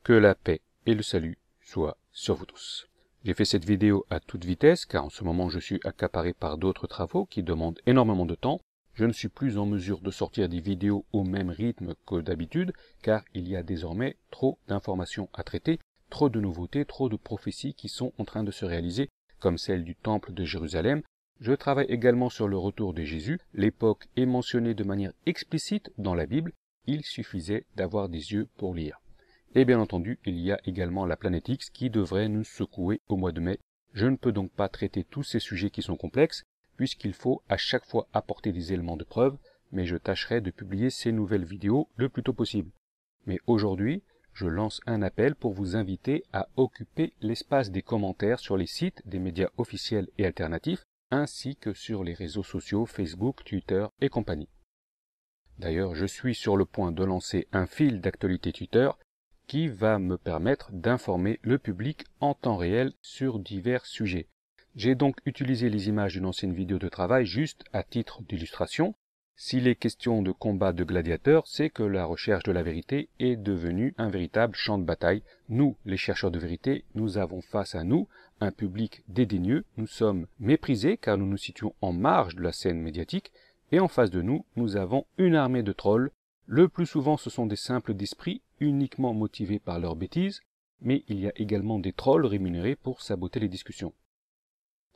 Que la paix et le salut soient sur vous tous. J'ai fait cette vidéo à toute vitesse car en ce moment je suis accaparé par d'autres travaux qui demandent énormément de temps. Je ne suis plus en mesure de sortir des vidéos au même rythme que d'habitude car il y a désormais trop d'informations à traiter, trop de nouveautés, trop de prophéties qui sont en train de se réaliser, comme celle du temple de Jérusalem. Je travaille également sur le retour de Jésus. L'époque est mentionnée de manière explicite dans la Bible. Il suffisait d'avoir des yeux pour lire. Et bien entendu, il y a également la planète X qui devrait nous secouer au mois de mai. Je ne peux donc pas traiter tous ces sujets qui sont complexes, puisqu'il faut à chaque fois apporter des éléments de preuve, mais je tâcherai de publier ces nouvelles vidéos le plus tôt possible. Mais aujourd'hui, je lance un appel pour vous inviter à occuper l'espace des commentaires sur les sites des médias officiels et alternatifs, ainsi que sur les réseaux sociaux Facebook, Twitter et compagnie. D'ailleurs, je suis sur le point de lancer un fil d'actualité Twitter qui va me permettre d'informer le public en temps réel sur divers sujets. J'ai donc utilisé les images d'une ancienne vidéo de travail juste à titre d'illustration. S'il est question de combat de gladiateurs, c'est que la recherche de la vérité est devenue un véritable champ de bataille. Nous, les chercheurs de vérité, nous avons face à nous un public dédaigneux, nous sommes méprisés car nous nous situons en marge de la scène médiatique, et en face de nous, nous avons une armée de trolls. Le plus souvent, ce sont des simples d'esprit, uniquement motivés par leurs bêtises, mais il y a également des trolls rémunérés pour saboter les discussions.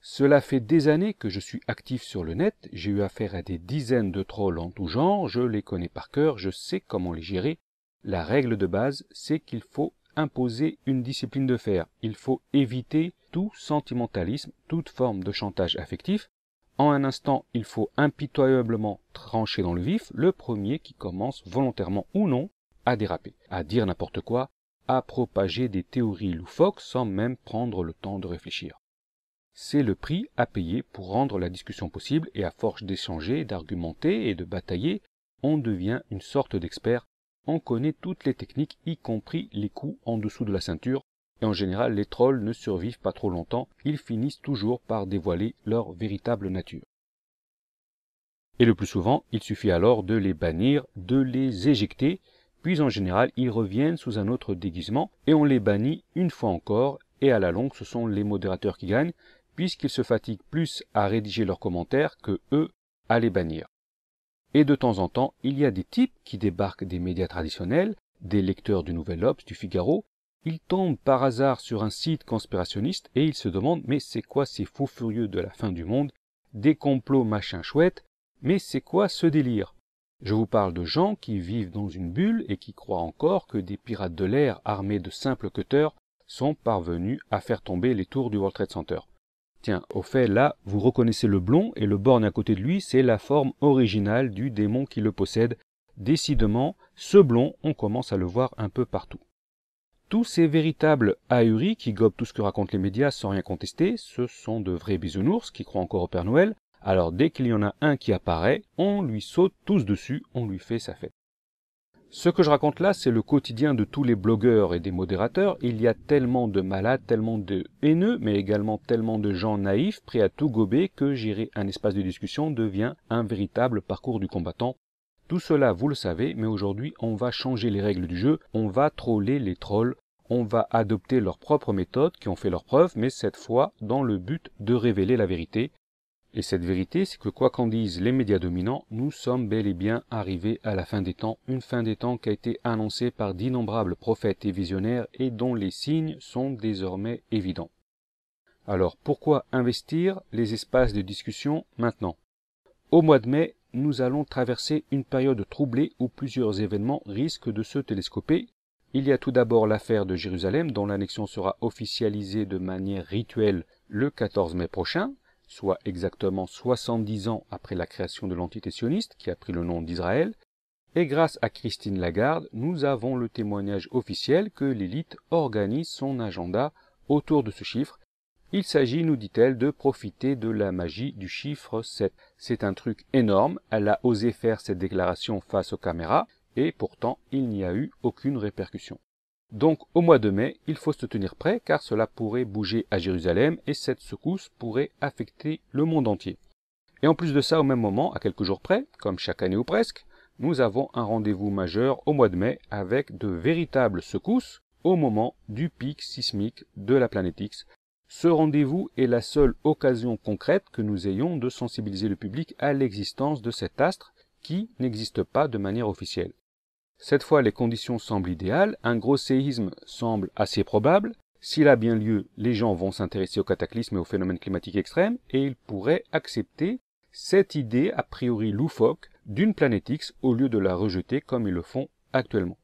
Cela fait des années que je suis actif sur le net, j'ai eu affaire à des dizaines de trolls en tout genre, je les connais par cœur, je sais comment les gérer. La règle de base, c'est qu'il faut imposer une discipline de fer. Il faut éviter tout sentimentalisme, toute forme de chantage affectif. En un instant, il faut impitoyablement trancher dans le vif, le premier qui commence volontairement ou non à déraper, à dire n'importe quoi, à propager des théories loufoques sans même prendre le temps de réfléchir. C'est le prix à payer pour rendre la discussion possible et à force d'échanger, d'argumenter et de batailler, on devient une sorte d'expert. On connaît toutes les techniques, y compris les coups en dessous de la ceinture, et en général les trolls ne survivent pas trop longtemps, ils finissent toujours par dévoiler leur véritable nature. Et le plus souvent, il suffit alors de les bannir, de les éjecter, puis en général ils reviennent sous un autre déguisement, et on les bannit une fois encore, et à la longue ce sont les modérateurs qui gagnent, puisqu'ils se fatiguent plus à rédiger leurs commentaires que eux à les bannir. Et de temps en temps, il y a des types qui débarquent des médias traditionnels, des lecteurs du Nouvel Obs, du Figaro. Ils tombent par hasard sur un site conspirationniste et ils se demandent « mais c'est quoi ces fous furieux de la fin du monde, des complots machin chouette, mais c'est quoi ce délire ?» Je vous parle de gens qui vivent dans une bulle et qui croient encore que des pirates de l'air armés de simples cutters sont parvenus à faire tomber les tours du World Trade Center. Tiens, au fait, là, vous reconnaissez le blond et le borgne à côté de lui, c'est la forme originale du démon qui le possède. Décidément, ce blond, on commence à le voir un peu partout. Tous ces véritables ahuris qui gobent tout ce que racontent les médias sans rien contester, ce sont de vrais bisounours qui croient encore au Père Noël. Alors dès qu'il y en a un qui apparaît, on lui saute tous dessus, on lui fait sa fête. Ce que je raconte là, c'est le quotidien de tous les blogueurs et des modérateurs. Il y a tellement de malades, tellement de haineux, mais également tellement de gens naïfs, prêts à tout gober, que gérer un espace de discussion devient un véritable parcours du combattant. Tout cela, vous le savez, mais aujourd'hui, on va changer les règles du jeu, on va troller les trolls, on va adopter leurs propres méthodes qui ont fait leurs preuves, mais cette fois dans le but de révéler la vérité. Et cette vérité, c'est que quoi qu'en disent les médias dominants, nous sommes bel et bien arrivés à la fin des temps, une fin des temps qui a été annoncée par d'innombrables prophètes et visionnaires et dont les signes sont désormais évidents. Alors pourquoi investir les espaces de discussion maintenant? Au mois de mai, nous allons traverser une période troublée où plusieurs événements risquent de se télescoper. Il y a tout d'abord l'affaire de Jérusalem dont l'annexion sera officialisée de manière rituelle le 14 mai prochain, soit exactement 70 ans après la création de l'entité sioniste qui a pris le nom d'Israël, et grâce à Christine Lagarde, nous avons le témoignage officiel que l'élite organise son agenda autour de ce chiffre. Il s'agit, nous dit-elle, de profiter de la magie du chiffre 7. C'est un truc énorme, elle a osé faire cette déclaration face aux caméras, et pourtant il n'y a eu aucune répercussion. Donc au mois de mai, il faut se tenir prêt car cela pourrait bouger à Jérusalem et cette secousse pourrait affecter le monde entier. Et en plus de ça, au même moment, à quelques jours près, comme chaque année ou presque, nous avons un rendez-vous majeur au mois de mai avec de véritables secousses au moment du pic sismique de la planète X. Ce rendez-vous est la seule occasion concrète que nous ayons de sensibiliser le public à l'existence de cet astre qui n'existe pas de manière officielle. Cette fois, les conditions semblent idéales, un gros séisme semble assez probable. S'il a bien lieu, les gens vont s'intéresser au cataclysme et aux phénomènes climatiques extrêmes et ils pourraient accepter cette idée a priori loufoque d'une planète X au lieu de la rejeter comme ils le font actuellement.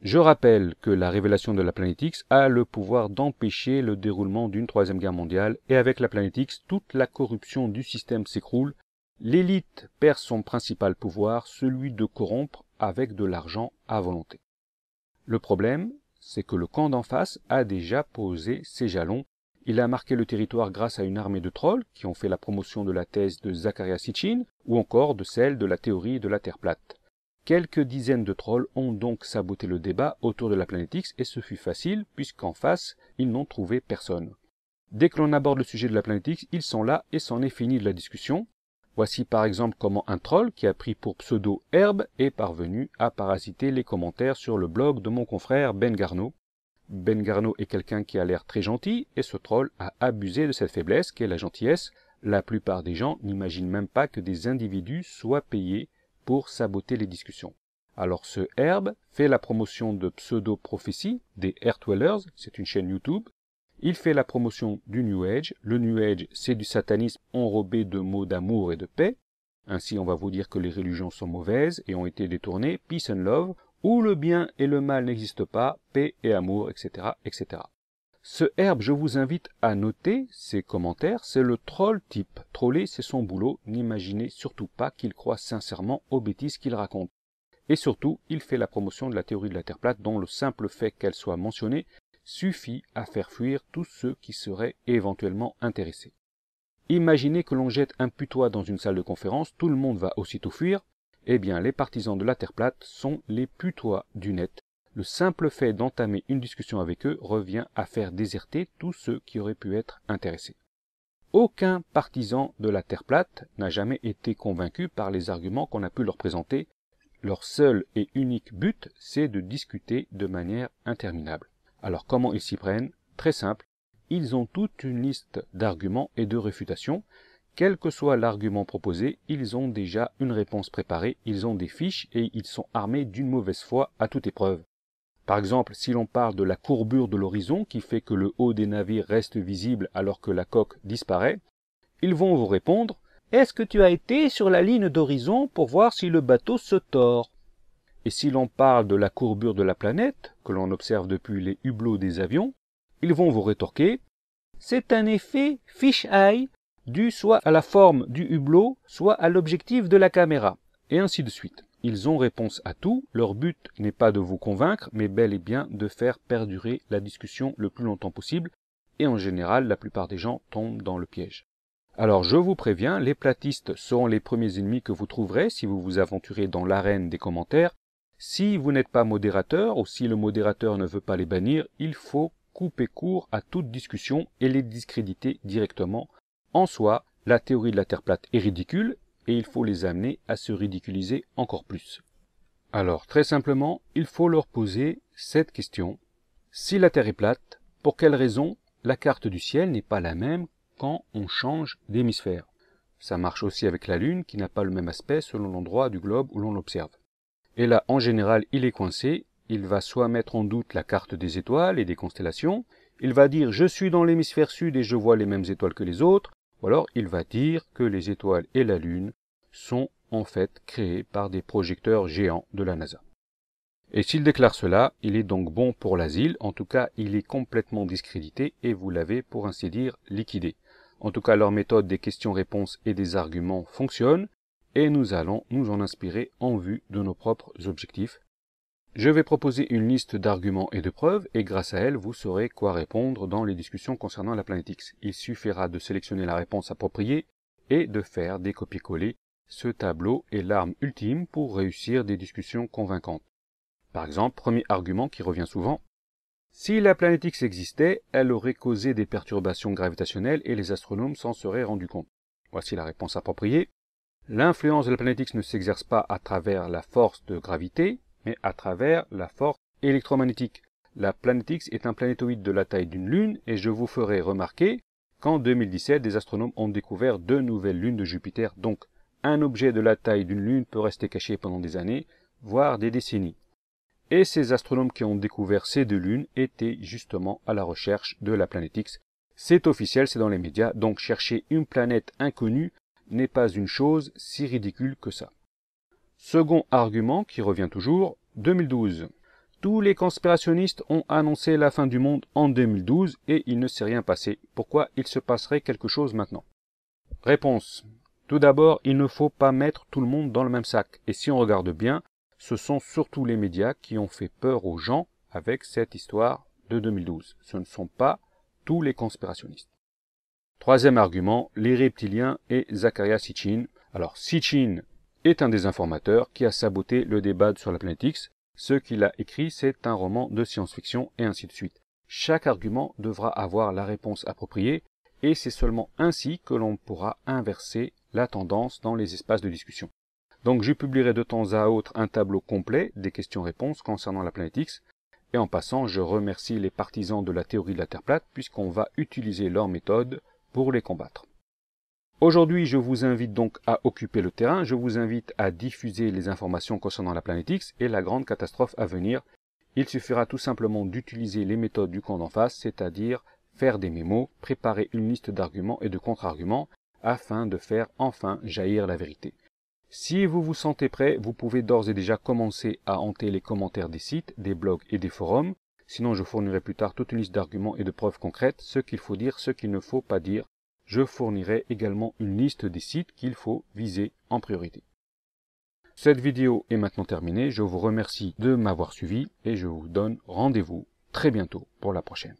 Je rappelle que la révélation de la planète X a le pouvoir d'empêcher le déroulement d'une troisième guerre mondiale et avec la planète X, toute la corruption du système s'écroule. L'élite perd son principal pouvoir, celui de corrompre avec de l'argent à volonté. Le problème, c'est que le camp d'en face a déjà posé ses jalons. Il a marqué le territoire grâce à une armée de trolls qui ont fait la promotion de la thèse de Zecharia Sitchin ou encore de celle de la théorie de la Terre plate. Quelques dizaines de trolls ont donc saboté le débat autour de la planète X et ce fut facile puisqu'en face, ils n'ont trouvé personne. Dès que l'on aborde le sujet de la planète X, ils sont là et c'en est fini de la discussion. Voici par exemple comment un troll qui a pris pour pseudo Herbe est parvenu à parasiter les commentaires sur le blog de mon confrère Ben Garneau. Ben Garneau est quelqu'un qui a l'air très gentil et ce troll a abusé de cette faiblesse qu'est la gentillesse. La plupart des gens n'imaginent même pas que des individus soient payés pour saboter les discussions. Alors ce Herbe fait la promotion de pseudo-prophéties, des Earth-Dwellers, c'est une chaîne YouTube. Il fait la promotion du New Age. Le New Age, c'est du satanisme enrobé de mots d'amour et de paix. Ainsi, on va vous dire que les religions sont mauvaises et ont été détournées, peace and love, où le bien et le mal n'existent pas, paix et amour, etc., etc. Ce Herbe, je vous invite à noter ses commentaires, c'est le troll type. Troller, c'est son boulot, n'imaginez surtout pas qu'il croit sincèrement aux bêtises qu'il raconte. Et surtout, il fait la promotion de la théorie de la Terre plate, dont le simple fait qu'elle soit mentionnée suffit à faire fuir tous ceux qui seraient éventuellement intéressés. Imaginez que l'on jette un putois dans une salle de conférence, tout le monde va aussitôt fuir. Eh bien, les partisans de la Terre plate sont les putois du net. Le simple fait d'entamer une discussion avec eux revient à faire déserter tous ceux qui auraient pu être intéressés. Aucun partisan de la Terre plate n'a jamais été convaincu par les arguments qu'on a pu leur présenter. Leur seul et unique but, c'est de discuter de manière interminable. Alors comment ils s'y prennent? Très simple, ils ont toute une liste d'arguments et de réfutations. Quel que soit l'argument proposé, ils ont déjà une réponse préparée, ils ont des fiches et ils sont armés d'une mauvaise foi à toute épreuve. Par exemple, si l'on parle de la courbure de l'horizon qui fait que le haut des navires reste visible alors que la coque disparaît, ils vont vous répondre « Est-ce que tu as été sur la ligne d'horizon pour voir si le bateau se tord ?» Et si l'on parle de la courbure de la planète, que l'on observe depuis les hublots des avions, ils vont vous rétorquer « C'est un effet fish-eye dû soit à la forme du hublot, soit à l'objectif de la caméra. » Et ainsi de suite. Ils ont réponse à tout, leur but n'est pas de vous convaincre, mais bel et bien de faire perdurer la discussion le plus longtemps possible, et en général, la plupart des gens tombent dans le piège. Alors je vous préviens, les platistes seront les premiers ennemis que vous trouverez si vous vous aventurez dans l'arène des commentaires. Si vous n'êtes pas modérateur, ou si le modérateur ne veut pas les bannir, il faut couper court à toute discussion et les discréditer directement. En soi, la théorie de la Terre plate est ridicule, et il faut les amener à se ridiculiser encore plus. Alors, très simplement, il faut leur poser cette question. Si la Terre est plate, pour quelle raison la carte du ciel n'est pas la même quand on change d'hémisphère? Ça marche aussi avec la Lune qui n'a pas le même aspect selon l'endroit du globe où l'on l'observe. Et là, en général, il est coincé, il va soit mettre en doute la carte des étoiles et des constellations, il va dire « je suis dans l'hémisphère sud et je vois les mêmes étoiles que les autres », ou alors il va dire que les étoiles et la Lune sont en fait créés par des projecteurs géants de la NASA. Et s'il déclare cela, il est donc bon pour l'asile, en tout cas il est complètement discrédité et vous l'avez pour ainsi dire liquidé. En tout cas leur méthode des questions-réponses et des arguments fonctionne et nous allons nous en inspirer en vue de nos propres objectifs. Je vais proposer une liste d'arguments et de preuves et grâce à elle, vous saurez quoi répondre dans les discussions concernant la planète X. Il suffira de sélectionner la réponse appropriée et de faire des copier-coller. Ce tableau est l'arme ultime pour réussir des discussions convaincantes. Par exemple, premier argument qui revient souvent. Si la planète X existait, elle aurait causé des perturbations gravitationnelles et les astronomes s'en seraient rendus compte. Voici la réponse appropriée. L'influence de la planète X ne s'exerce pas à travers la force de gravité, mais à travers la force électromagnétique. La planète X est un planétoïde de la taille d'une lune et je vous ferai remarquer qu'en 2017, des astronomes ont découvert 2 nouvelles lunes de Jupiter. Donc, un objet de la taille d'une lune peut rester caché pendant des années, voire des décennies. Et ces astronomes qui ont découvert ces 2 lunes étaient justement à la recherche de la planète X. C'est officiel, c'est dans les médias, donc chercher une planète inconnue n'est pas une chose si ridicule que ça. Second argument qui revient toujours, 2012. Tous les conspirationnistes ont annoncé la fin du monde en 2012 et il ne s'est rien passé. Pourquoi il se passerait quelque chose maintenant? Réponse. Tout d'abord, il ne faut pas mettre tout le monde dans le même sac. Et si on regarde bien, ce sont surtout les médias qui ont fait peur aux gens avec cette histoire de 2012. Ce ne sont pas tous les conspirationnistes. Troisième argument, les reptiliens et Zecharia Sitchin. Alors Sitchin est un des informateurs qui a saboté le débat sur la planète X. Ce qu'il a écrit, c'est un roman de science-fiction et ainsi de suite. Chaque argument devra avoir la réponse appropriée et c'est seulement ainsi que l'on pourra inverser la tendance dans les espaces de discussion. Donc je publierai de temps à autre un tableau complet des questions-réponses concernant la planète X. Et en passant, je remercie les partisans de la théorie de la Terre plate puisqu'on va utiliser leur méthode pour les combattre. Aujourd'hui, je vous invite donc à occuper le terrain, je vous invite à diffuser les informations concernant la planète X et la grande catastrophe à venir. Il suffira tout simplement d'utiliser les méthodes du camp d'en face, c'est-à-dire faire des mémos, préparer une liste d'arguments et de contre-arguments afin de faire enfin jaillir la vérité. Si vous vous sentez prêt, vous pouvez d'ores et déjà commencer à hanter les commentaires des sites, des blogs et des forums. Sinon, je fournirai plus tard toute une liste d'arguments et de preuves concrètes, ce qu'il faut dire, ce qu'il ne faut pas dire. Je fournirai également une liste des sites qu'il faut viser en priorité. Cette vidéo est maintenant terminée. Je vous remercie de m'avoir suivi et je vous donne rendez-vous très bientôt pour la prochaine.